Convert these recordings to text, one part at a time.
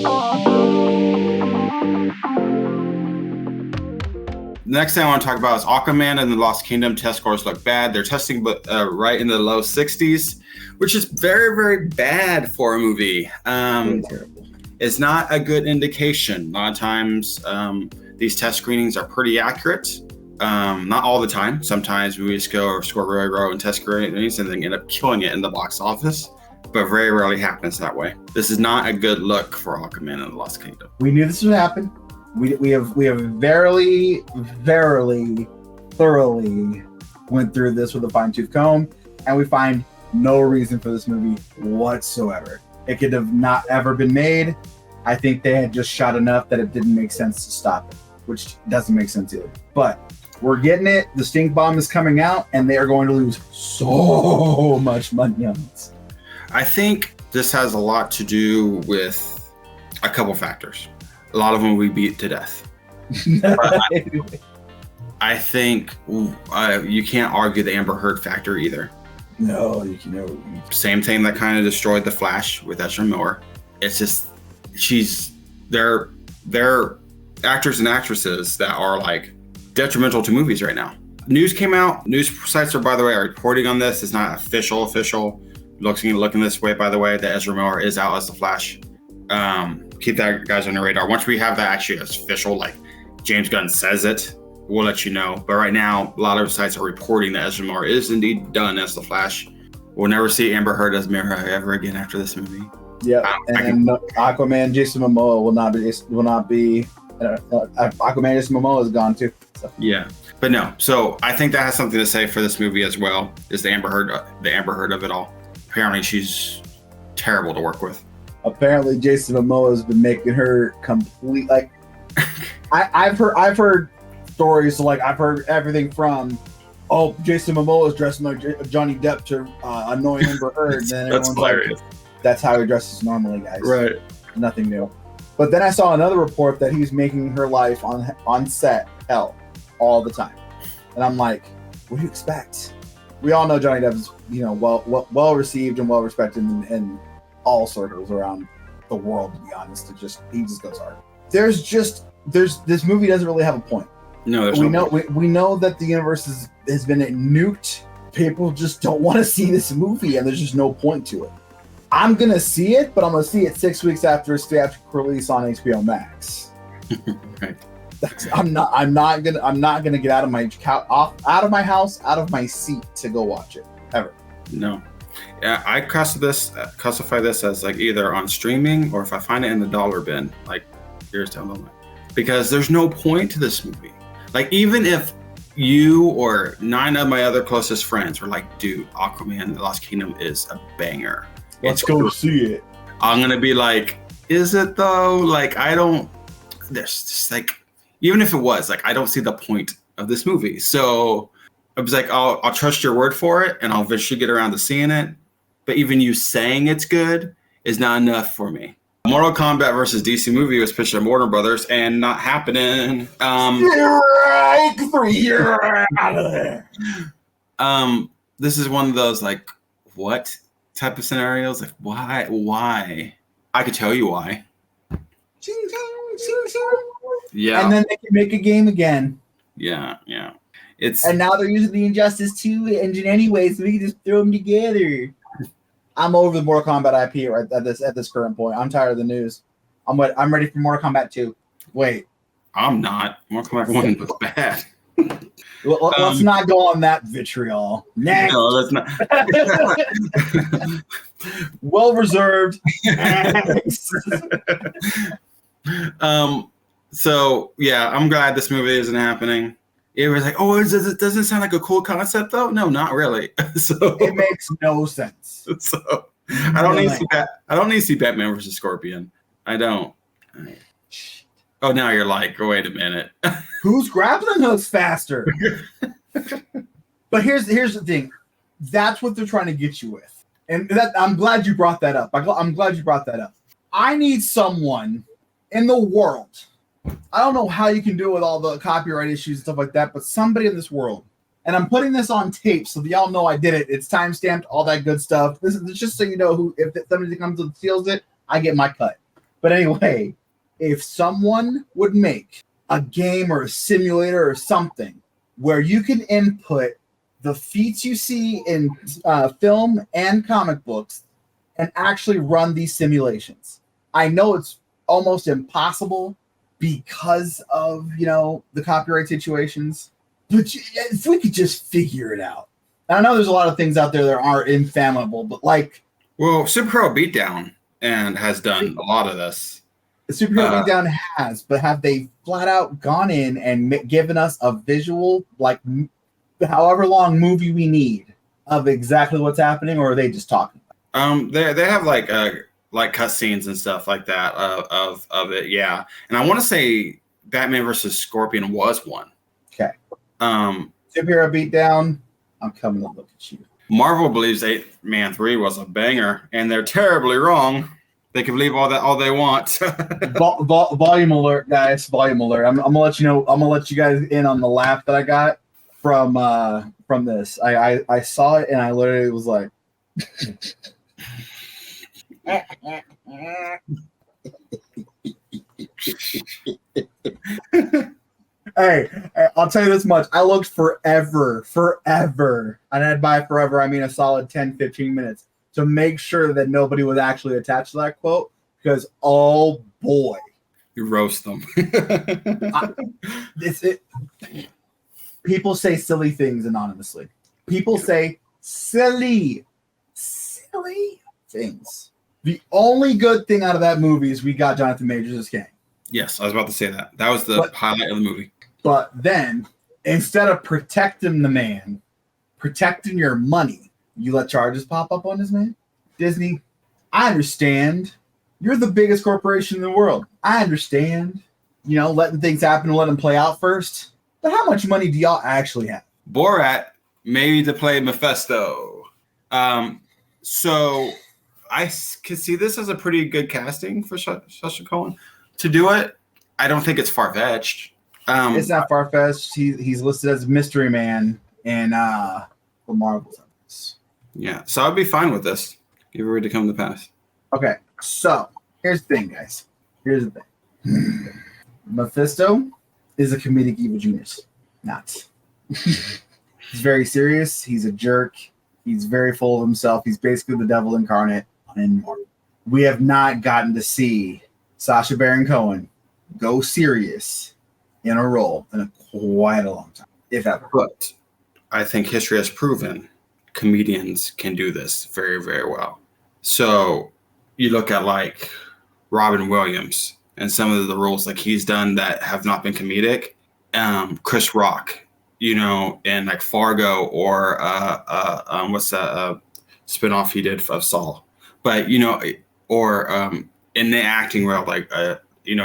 The next thing I want to talk about is Aquaman and the Lost Kingdom. Test scores look bad. They're testing right in the low 60s, which is very, very bad for a movie. It's not a good indication. A lot of times, these test screenings are pretty accurate. Not all the time. Sometimes movies score really low in test screenings and then end up killing it in the box office. But very rarely happens that way. This is not a good look for Aquaman and the Lost Kingdom. We knew this would happen. We have verily, thoroughly went through this with a fine-tooth comb, and we find no reason for this movie whatsoever. It could have not ever been made. I think they had just shot enough that it didn't make sense to stop it, which doesn't make sense either. But we're getting it. The stink bomb is coming out, and they are going to lose so much money on this. I think this has a lot to do with a couple factors. A lot of them we beat to death. I think you can't argue the Amber Heard factor either. No, you can. Same thing that kind of destroyed The Flash with Ezra Miller. It's just they're actors and actresses that are like detrimental to movies right now. News came out. News sites are, by the way, are reporting on this. It's not official. Looking this way, by the way, that Ezra Miller is out as The Flash. Keep that, guys, on your radar. Once we have that actually official, like James Gunn says it, we'll let you know. But right now, a lot of sites are reporting that Ezra Miller is indeed done as The Flash. We'll never see Amber Heard as Mira ever again after this movie. Yeah, and Aquaman, Jason Momoa will not be. Aquaman, Jason Momoa is gone too. So. Yeah, but no. So I think that has something to say for this movie as well. Is the Amber Heard of it all? Apparently, she's terrible to work with. Apparently, Jason Momoa has been making her complete. Like, I've heard stories. So, like, I've heard everything from, Jason Momoa is dressing like Johnny Depp to annoy Amber Heard. Then that's hilarious. Like, that's how he dresses normally, guys. Right. Nothing new. But then I saw another report that he's making her life on set hell all the time, and I'm like, what do you expect? We all know Johnny Depp is, well received and well respected in all circles around the world. To be honest, he just goes hard. This movie doesn't really have a point. No, we know that the universe has been nuked. People just don't want to see this movie, and there's just no point to it. I'm gonna see it, but I'm gonna see it 6 weeks after its theatrical release on HBO Max. Right. I'm not gonna get out of my house, out of my seat to go watch it ever. No. Yeah, I classify this as like either on streaming or if I find it in the dollar bin, like here's down the line. Because there's no point to this movie. Like even if you or 9 of my other closest friends were like, dude, Aquaman: The Lost Kingdom is a banger. Let's go see it. I'm gonna be like, is it though? Like there's just like, even if it was, like I don't see the point of this movie. So I was like, I'll trust your word for it, and I'll eventually get around to seeing it. But even you saying it's good is not enough for me. Mortal Kombat versus DC movie was pitched at Warner Brothers and not happening. This is one of those like, what type of scenarios? Like, why? I could tell you why. Yeah. And then they can make a game again. Yeah. And now they're using the Injustice 2 engine anyway, so we can just throw them together. I'm over the Mortal Kombat IP right at this current point. I'm tired of the news. I'm ready for Mortal Kombat 2. Wait. I'm not. Mortal Kombat 1 was bad. Let's not go on that vitriol. Next. No, let's not. Well reserved. So yeah, I'm glad this movie isn't happening. It was like, it doesn't sound like a cool concept though. No, not really. So it makes no sense. So I don't need to see Batman versus Scorpion. I don't. Oh, now you're like, wait a minute. Who's grappling hooks faster? But here's the thing. That's what they're trying to get you with. And I'm glad you brought that up. I'm glad you brought that up. I need someone in the world. I don't know how you can do it with all the copyright issues and stuff like that, but somebody in this world. And I'm putting this on tape so that y'all know I did it. It's time-stamped, all that good stuff. This is just so you know if somebody comes and steals it, I get my cut. But anyway, if someone would make a game or a simulator or something where you can input the feats you see in film and comic books and actually run these simulations. I know it's almost impossible because of, the copyright situations, but if we could just figure it out. And I know there's a lot of things out there that are inflammable, but well, Superhero Beatdown has done a lot of this. The Superhero Beatdown has, but have they flat out gone in and given us a visual, however long movie we need of exactly what's happening, or are they just talking? They have like cutscenes and stuff like that of it, yeah. And I want to say Batman versus Scorpion was one. Okay. Superhero Beatdown. I'm coming to look at you. Marvel believes 8-Man 3 was a banger, and they're terribly wrong. They can believe all they want. Volume alert, guys! Volume alert. I'm gonna let you know. I'm gonna let you guys in on the laugh that I got from this. I saw it and I literally was like. Hey, I'll tell you this much. I looked forever, and by forever, I mean a solid 10, 15 minutes to make sure that nobody was actually attached to that quote, because, oh boy. You roast them. People say silly things anonymously. People say silly things. The only good thing out of that movie is we got Jonathan Majors' gang. Yes, I was about to say that. That was the highlight of the movie. But then, instead of protecting the man, protecting your money, you let charges pop up on this man? Disney, I understand. You're the biggest corporation in the world. I understand, letting things happen and let them play out first. But how much money do y'all actually have? Borat maybe to play Mephisto. So I can see this as a pretty good casting for Sasha Cohen to do it. I don't think it's far-fetched. It's not far-fetched. He's listed as Mystery Man in the Marvel. Yeah, so I'd be fine with this. Give it to come to pass. Okay, so here's the thing, guys. Here's the thing. Mephisto is a comedic evil genius. Not. He's very serious. He's a jerk. He's very full of himself. He's basically the devil incarnate and more. We have not gotten to see Sasha Baron Cohen go serious in a role in quite a long time, if ever. But I think history has proven comedians can do this very, very well. So you look at Robin Williams and some of the roles he's done that have not been comedic. Chris Rock, in Fargo, or what's that spinoff he did of Saul? But or in the acting realm,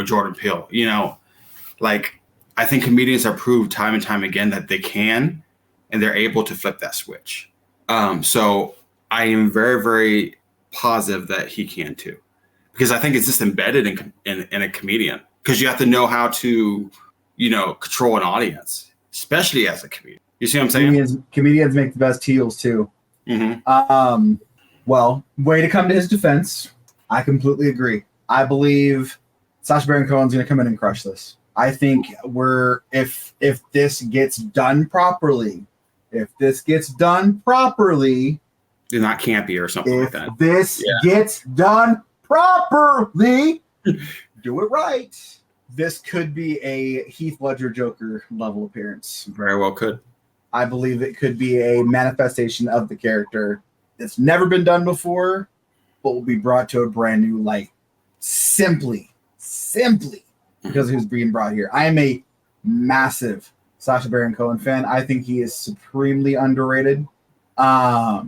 Jordan Peele. I think comedians have proved time and time again that they can, and they're able to flip that switch. So I am very, very positive that he can too, because I think it's just embedded in a comedian, because you have to know how to, control an audience, especially as a comedian. You see what I'm saying? Comedians make the best heels too. Mm-hmm. Well, way to come to his defense. I completely agree. I believe Sasha Baron Cohen's going to come in and crush this. I think if this gets done properly, they're not campy or something like that. If this gets done properly, do it right. This could be a Heath Ledger Joker level appearance. Very well could. I believe it could be a manifestation of the character that's never been done before, but will be brought to a brand new light. Simply because of who's being brought here. I am a massive Sasha Baron Cohen fan. I think he is supremely underrated. I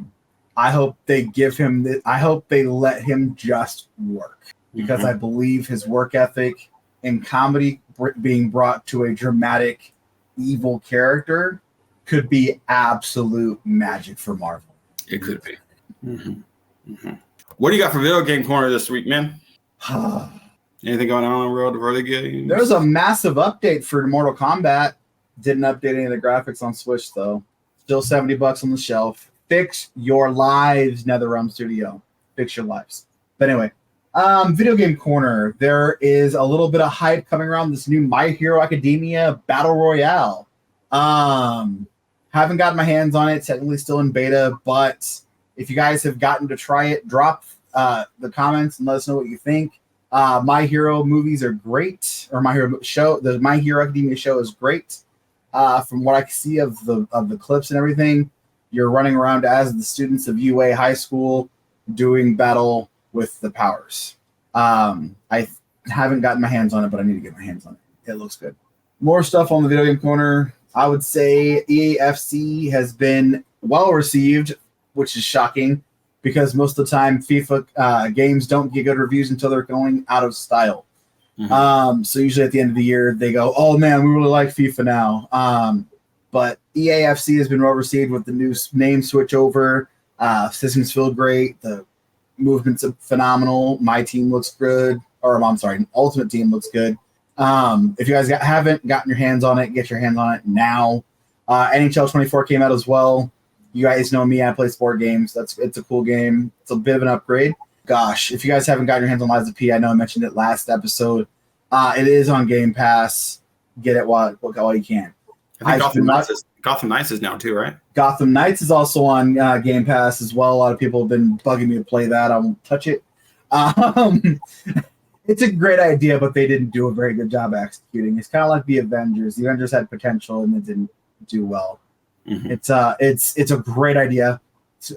hope they give him I hope they let him just work, because I believe his work ethic in comedy being brought to a dramatic evil character could be absolute magic for Marvel. It could be. What do you got for video game corner this week, man? Anything going on in the world of early games? There's a massive update for Mortal Kombat. Didn't update any of the graphics on Switch, though. Still $70 on the shelf. Fix your lives, NetherRealm Studio. Fix your lives. But anyway, Video game corner. There is a little bit of hype coming around this new My Hero Academia Battle Royale. Haven't gotten my hands on it. Technically still in beta, but if you guys have gotten to try it, drop the comments and let us know what you think. My Hero movies are great, or My Hero show. The My Hero Academia show is great. From what I can see of the clips and everything, you're running around as the students of UA High School doing battle with the powers. I haven't gotten my hands on it, but I need to get my hands on it. It looks good. More stuff on the video game corner. I would say EAFC has been well received, which is shocking because most of the time FIFA games don't get good reviews until they're going out of style. Mm-hmm. So usually at the end of the year, they go, oh man, we really like FIFA now. But EAFC has been well received with the new name switch over. Systems feel great. The movements are phenomenal. My team looks good. Or I'm sorry, Ultimate Team looks good. If you guys haven't gotten your hands on it, get your hands on it now. NHL 24 came out as well. You guys know me, I play sport games. It's a cool game. It's a bit of an upgrade. Gosh, if you guys haven't gotten your hands on Liza P, I know I mentioned it last episode. It is on Game Pass. Get it while you can. I think Gotham Knights is now too, right? Gotham Knights is also on Game Pass as well. A lot of people have been bugging me to play that. I won't touch it. It's a great idea, but they didn't do a very good job executing. It's kind of like the Avengers. The Avengers had potential and it didn't do well. Mm-hmm. It's a great idea. It's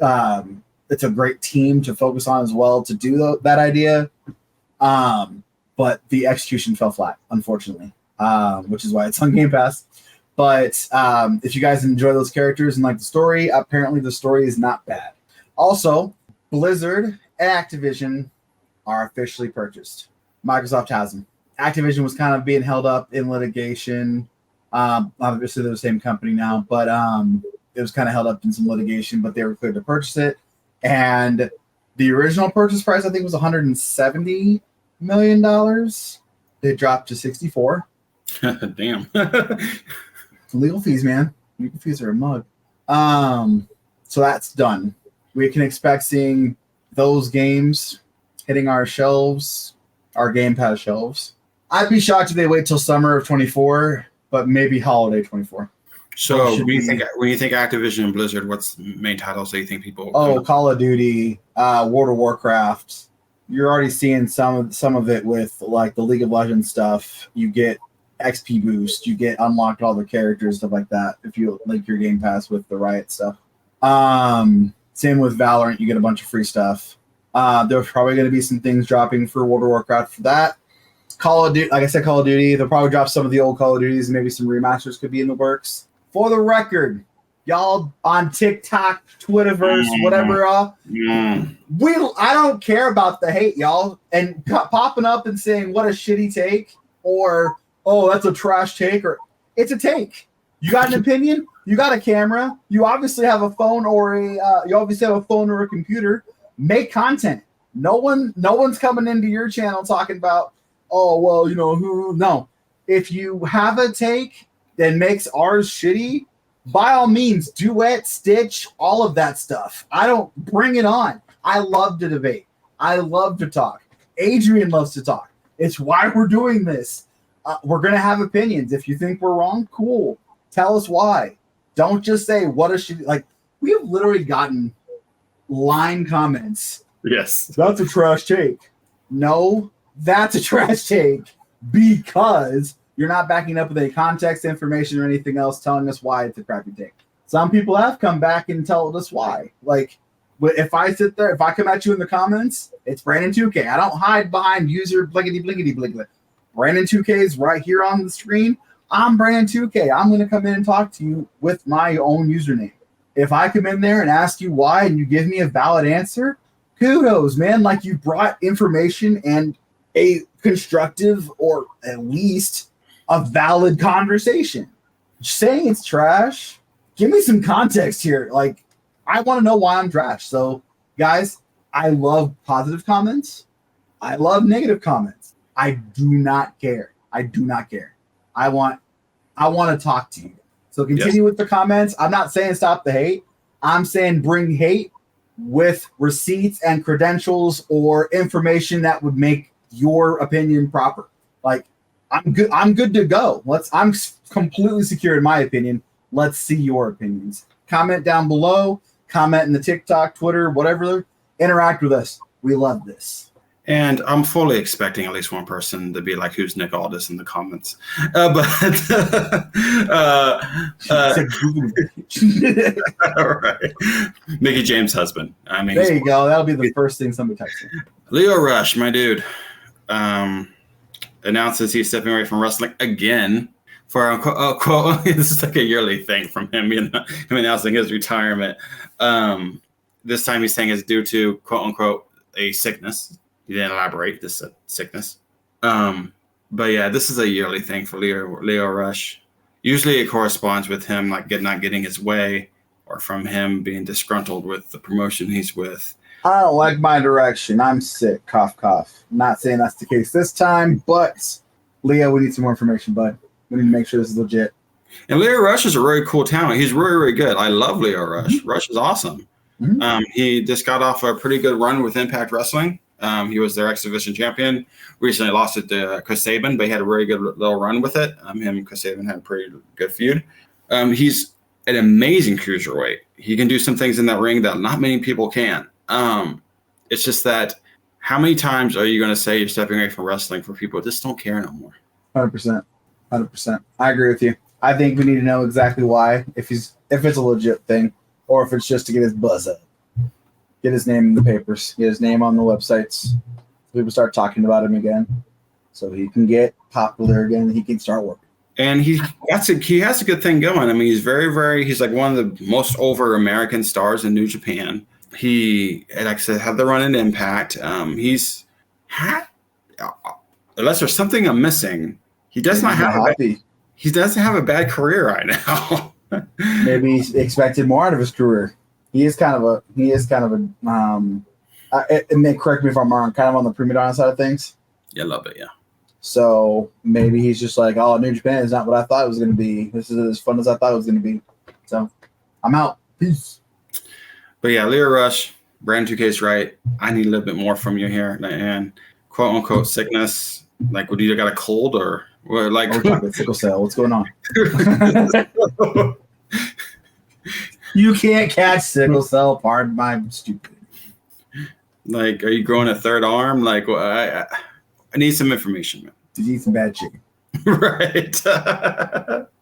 a great team to focus on as well to do that idea. But the execution fell flat, unfortunately, which is why it's on Game Pass. But if you guys enjoy those characters and like the story, apparently the story is not bad. Also, Blizzard and Activision are officially purchased. Microsoft has them. Activision was kind of being held up in litigation. Obviously, they're the same company now, but it was kind of held up in some litigation, but they were cleared to purchase it. And the original purchase price, I think, was $170 million. They dropped to 64. Damn. Legal fees, man. Legal fees are a mug. So that's done. We can expect seeing those games hitting our shelves, our Game Pass shelves. I'd be shocked if they wait till summer of 24, but maybe holiday 24. So when you think Activision and Blizzard, what's the main titles that you think people? Call of Duty, World of Warcraft. You're already seeing some of it with like the League of Legends stuff. You get XP boost, you get unlocked all the characters, stuff like that. If you link your Game Pass with the Riot stuff. Same with Valorant, you get a bunch of free stuff. There's probably going to be some things dropping for World of Warcraft for that. Call of Duty, like I said, Call of Duty. They'll probably drop some of the old Call of Duties, and maybe some remasters could be in the works. For the record, y'all on TikTok, Twitterverse, whatever, I don't care about the hate, y'all, and popping up and saying what a shitty take, or oh, that's a trash take, or it's a take. You got an opinion? You got a camera? You obviously have a phone or a computer. Make content. No one's coming into your channel talking about, oh well, who. No, if you have a take that makes ours shitty, by all means, duet, stitch, all of that stuff. I don't bring it on. I love to debate. I love to talk. Adrian loves to talk. It's why we're doing this. We're gonna have opinions. If you think we're wrong, cool. Tell us why. Don't just say what a shitty. Like, we have literally gotten line comments. Yes, that's a trash take. No, that's a trash take because you're not backing up with any context, information, or anything else telling us why it's a crappy take. Some people have come back and told us why. Like, if I sit there, if I come at you in the comments, it's Brandon 2K. I don't hide behind user blinkety blinkety blinkety. Brandon 2K is right here on the screen. I'm Brandon 2K. I'm going to come in and talk to you with my own username. If I come in there and ask you why and you give me a valid answer, kudos, man. Like, you brought information and a constructive, or at least a valid conversation. Saying it's trash, give me some context here. Like, I want to know why I'm trash. So, guys, I love positive comments. I love negative comments. I do not care. I do not care. I want to talk to you. So continue with the comments. I'm not saying stop the hate. I'm saying bring hate with receipts and credentials or information that would make your opinion proper. Like, I'm good to go. I'm completely secure in my opinion. Let's see your opinions. Comment down below, comment in the TikTok, Twitter, whatever. Interact with us. We love this. And I'm fully expecting at least one person to be like, "Who's Nick Aldis?" in the comments. Right. Mickey James' husband. I mean, there you go. That'll be the first thing somebody types in. Leo Rush, my dude, announces he's stepping away from wrestling again for quote. This is like a yearly thing from him, him announcing his retirement. This time he's saying it's due to quote unquote a sickness. He didn't elaborate. This is a sickness. But yeah, this is a yearly thing for Leo Rush. Usually it corresponds with him like not getting his way, or from him being disgruntled with the promotion he's with. I don't like my direction. I'm sick. Cough, cough. Not saying that's the case this time, but Leo, we need some more information, bud. We need to make sure this is legit. And Leo Rush is a really cool talent. He's really, really good. I love Leo Rush. Mm-hmm. Rush is awesome. Mm-hmm. He just got off a pretty good run with Impact Wrestling. He was their X Division champion. Recently lost it to Chris Sabin, but he had a very good little run with it. Him and Chris Sabin had a pretty good feud. He's an amazing cruiserweight. He can do some things in that ring that not many people can. It's just that how many times are you going to say you're stepping away from wrestling for people who just don't care no more? 100%. 100%. I agree with you. I think we need to know exactly why, if it's a legit thing, or if it's just to get his buzz up. Get his name in the papers, get his name on the websites, so people start talking about him again, so he can get popular again, and he can start working. And he has a good thing going. I mean, he's he's like one of the most over American stars in New Japan. He, like I said, had the run in Impact. Unless there's something I'm missing, he doesn't have a bad career right now. Maybe he expected more out of his career. He is kind of a correct me if I'm wrong, kind of on the prima donna side of things. Yeah, a little bit, yeah. So maybe he's just like, oh, New Japan is not what I thought it was going to be. This is as fun as I thought it was going to be. So I'm out. Peace. But yeah, Leo Rush, Brand 2K's right. I need a little bit more from you here. And quote unquote sickness. Like, would you got a cold or what? Like, sickle cell. What's going on? You can't catch sickle cell. Pardon my stupidity. Like, are you growing a third arm? Like, well, I need some information, man. Did you eat some bad chicken? Right.